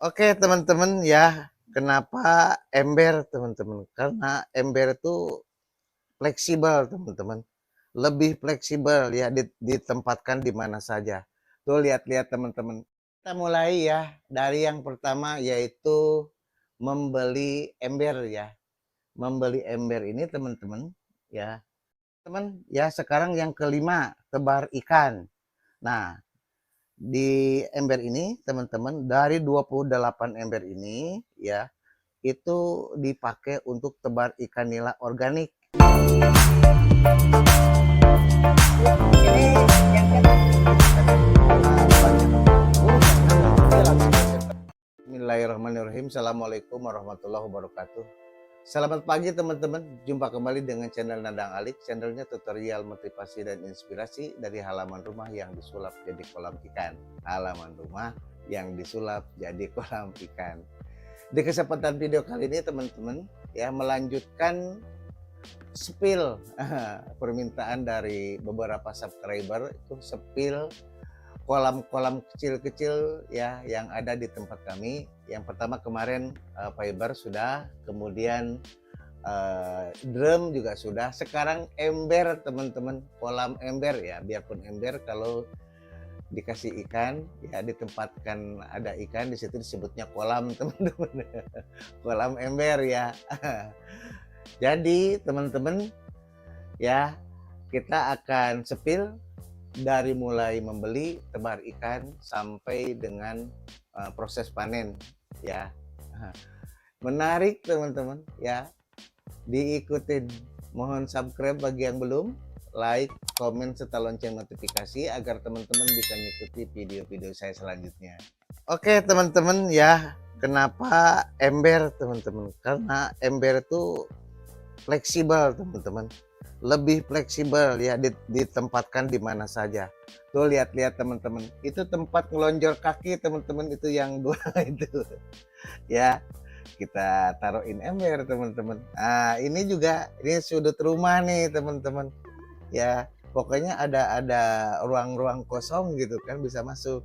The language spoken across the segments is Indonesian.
Oke teman-teman ya, kenapa ember teman-teman? Karena ember itu fleksibel teman-teman, lebih fleksibel ya ditempatkan di mana saja. Tuh lihat-lihat teman-teman. Kita mulai ya dari yang pertama yaitu membeli ember ya. Membeli ember ini teman-teman ya. Teman ya sekarang yang kelima tebar ikan. Nah, di ember ini teman-teman dari 28 ember ini ya itu dipakai untuk tebar ikan nila organik. Ini yang Bismillahirrahmanirrahim. Assalamualaikum warahmatullahi wabarakatuh. Selamat pagi teman-teman. Jumpa kembali dengan channel Nandang Alik. Channelnya tutorial motivasi dan inspirasi dari halaman rumah yang disulap jadi kolam ikan. Halaman rumah yang disulap jadi kolam ikan. Di kesempatan video kali ini teman-teman ya melanjutkan spill permintaan dari beberapa subscriber itu spill kolam-kolam kecil-kecil ya yang ada di tempat kami. Yang pertama kemarin fiber sudah, kemudian drum juga sudah, sekarang ember teman-teman, kolam ember ya. Biarpun ember kalau dikasih ikan ya ditempatkan ada ikan di situ disebutnya kolam teman-teman. Kolam ember ya. Jadi teman-teman ya kita akan spill dari mulai membeli tebar ikan sampai dengan proses panen ya. Menarik teman-teman ya, diikutin. Mohon subscribe bagi yang belum, like, komen serta lonceng notifikasi agar teman-teman bisa mengikuti video-video saya selanjutnya. Oke teman-teman ya, kenapa ember teman-teman? Karena ember itu fleksibel teman-teman, lebih fleksibel ya ditempatkan di mana saja. Tuh lihat-lihat teman-teman, itu tempat ngelonjor kaki teman-teman, itu yang dua itu ya kita taruhin ember teman-teman. Nah ini juga, ini sudut rumah nih teman-teman ya, pokoknya ada ruang-ruang kosong gitu kan bisa masuk.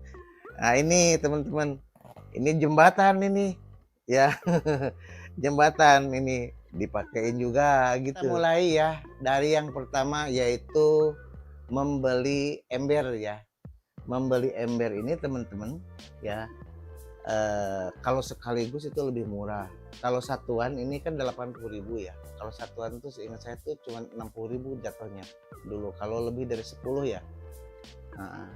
Nah ini teman-teman, ini jembatan ini ya. Jembatan ini dipakein juga gitu. Kita mulai ya dari yang pertama yaitu membeli ember ya. Membeli ember ini teman-teman ya, kalau sekaligus itu lebih murah. Kalau satuan ini kan 80.000 ya. Kalau satuan itu seingat saya tuh cuma 60.000 jatuhnya dulu. Kalau lebih dari 10 ya. Nah,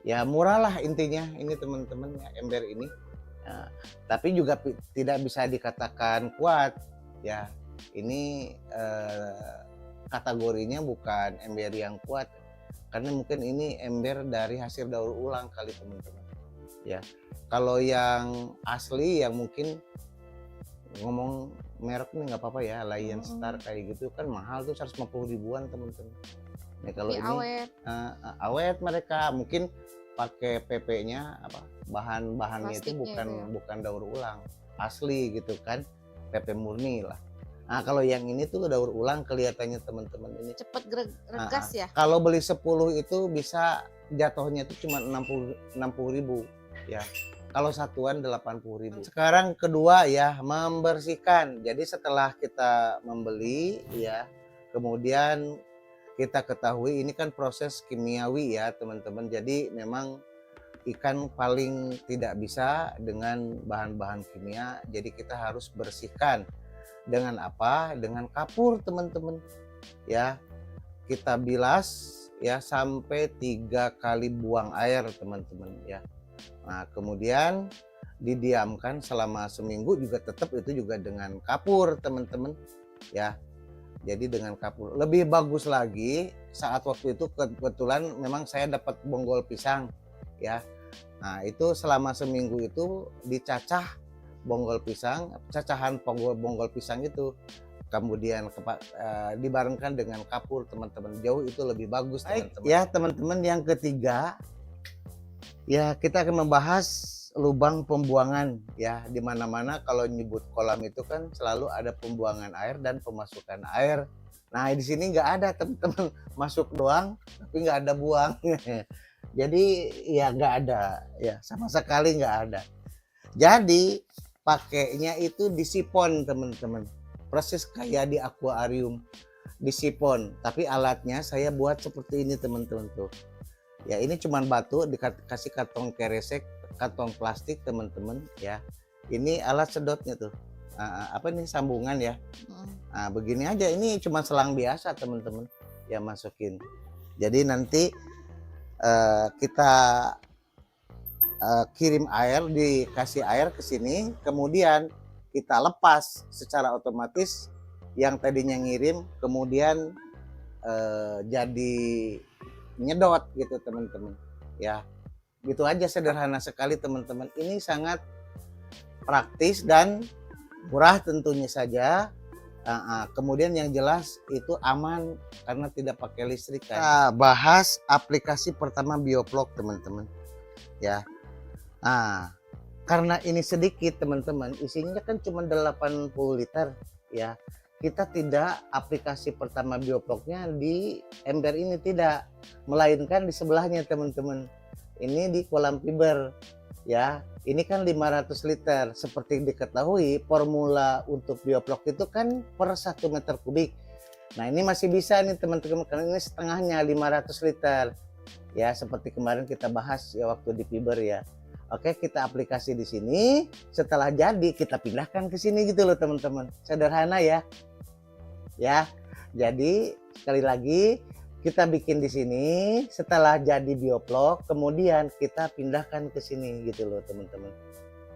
ya murah lah intinya ini teman-teman ya, ember ini. Nah, tapi juga tidak bisa dikatakan kuat ya. Ini kategorinya bukan ember yang kuat karena mungkin ini ember dari hasil daur ulang kali teman-teman ya. Kalau yang asli yang mungkin ngomong merek nih nggak apa-apa ya, Lion Star kayak gitu kan mahal tuh 150 ribuan teman-teman. Nah kalau ini awet. awet mereka mungkin pakai PP-nya apa, bahan-bahannya itu Plastiknya bukan daur ulang, asli gitu kan, PP murni lah. Nah kalau yang ini tuh daur ulang kelihatannya teman-teman ini. cepet regas ya. Kalau beli 10 itu bisa jatuhnya itu cuma 60 ribu ya. Kalau satuan 80 ribu. Sekarang kedua ya, membersihkan. Jadi setelah kita membeli ya, kemudian kita ketahui ini kan proses kimiawi ya teman-teman. Jadi memang ikan paling tidak bisa dengan bahan-bahan kimia. Jadi kita harus bersihkan dengan apa? Dengan kapur teman-teman ya. Kita bilas ya sampai 3 kali buang air teman-teman ya. Nah kemudian didiamkan selama seminggu juga tetap itu juga dengan kapur teman-teman ya. Jadi dengan kapur lebih bagus lagi. Saat waktu itu kebetulan memang saya dapat bonggol pisang ya. Nah itu selama seminggu itu dicacah bonggol pisang, cacahan bonggol pisang itu kemudian dibarengkan dengan kapur teman-teman, jauh itu lebih bagus teman-teman. Ya teman-teman, yang ketiga ya kita akan membahas lubang pembuangan ya. Di mana-mana kalau nyebut kolam itu kan selalu ada pembuangan air dan pemasukan air. Nah di sini nggak ada teman-teman, masuk doang tapi nggak ada buang. Jadi ya nggak ada ya, sama sekali nggak ada. Jadi pakainya itu disipon teman-teman. Proses kayak di akuarium, disipon. Tapi alatnya saya buat seperti ini teman-teman tuh. Ya ini cuman batu dikasih kantong keresek, kantong plastik teman-teman ya. Ini alat sedotnya tuh. Apa nih sambungan ya. Nah, begini aja, ini cuma selang biasa teman-teman ya masukin. Jadi nanti kita kirim air, dikasih air ke sini, kemudian kita lepas secara otomatis yang tadinya ngirim, kemudian jadi nyedot gitu teman-teman ya. Gitu aja, sederhana sekali teman-teman. Ini sangat praktis dan murah tentunya saja. Kemudian yang jelas itu aman karena tidak pakai listrik kan. Nah, bahas aplikasi pertama Biovlog teman-teman ya. Nah, karena ini sedikit teman-teman, isinya kan cuma 80 liter ya. Kita tidak aplikasi pertama Biovlognya di ember ini, tidak, melainkan di sebelahnya teman-teman. Ini di kolam fiber ya. Ini kan 500 liter. Seperti diketahui formula untuk Biovlog itu kan per 1 meter kubik. Nah ini masih bisa nih teman-teman, karena ini setengahnya 500 liter ya, seperti kemarin kita bahas ya waktu di fiber ya. Oke, kita aplikasi di sini. Setelah jadi kita pindahkan ke sini gitu loh teman-teman. Sederhana ya. Ya. Jadi sekali lagi kita bikin di sini, setelah jadi Biovlog kemudian kita pindahkan ke sini gitu loh teman-teman.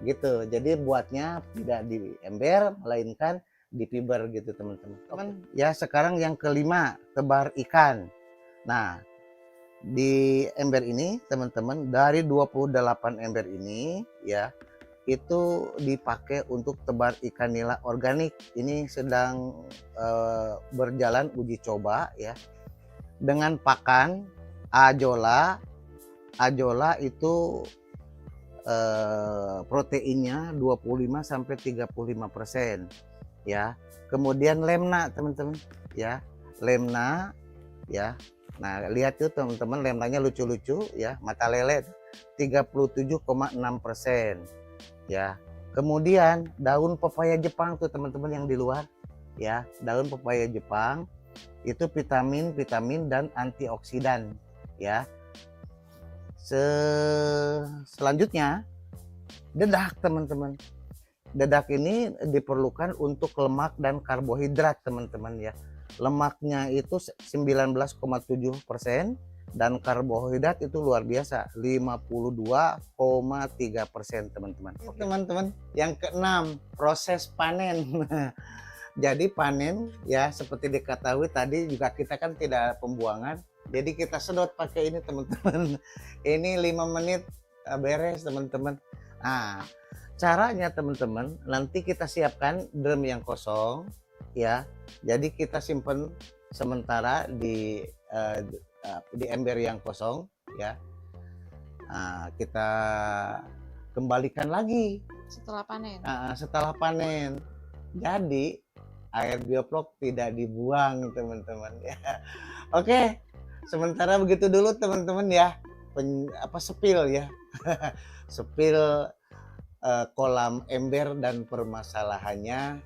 Gitu. Jadi buatnya tidak di ember melainkan di fiber gitu teman-teman. Ya, sekarang yang kelima, tebar ikan. Nah, di ember ini teman-teman, dari 28 ember ini ya, itu dipakai untuk tebar ikan nila organik. Ini sedang berjalan uji coba ya, dengan pakan ajola. Ajola itu proteinnya 25-35% ya. Kemudian lemna teman-teman ya, lemna ya. Nah lihat tuh teman-teman, lemnanya lucu-lucu ya, mata lele 37,6% ya. Kemudian daun pepaya Jepang tuh teman-teman yang di luar ya, daun pepaya Jepang itu vitamin dan antioksidan ya. Selanjutnya dedak teman-teman. Dedak ini diperlukan untuk lemak dan karbohidrat teman-teman ya. Lemaknya itu 19,7% dan karbohidrat itu luar biasa 52,3% teman-teman. Teman-teman, yang keenam, proses panen. Jadi panen ya, seperti diketahui tadi juga kita kan tidak pembuangan. Jadi kita sedot pakai ini teman-teman. Ini 5 menit beres teman-teman. Nah, caranya teman-teman, nanti kita siapkan drum yang kosong ya. Jadi kita simpan sementara di ember yang kosong ya. Nah, kita kembalikan lagi setelah panen. Setelah panen. Jadi air Biovlog tidak dibuang teman-teman ya. Oke, sementara begitu dulu teman-teman ya. Spill ya. Spill kolam ember dan permasalahannya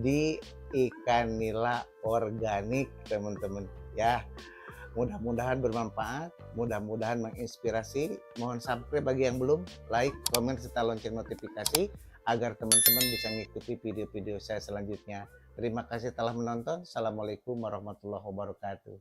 di ikan nila organik teman-teman ya. Mudah-mudahan bermanfaat, mudah-mudahan menginspirasi. Mohon sampai bagi yang belum, like, komen, serta lonceng notifikasi agar teman-teman bisa mengikuti video-video saya selanjutnya. Terima kasih telah menonton. Assalamualaikum warahmatullahi wabarakatuh.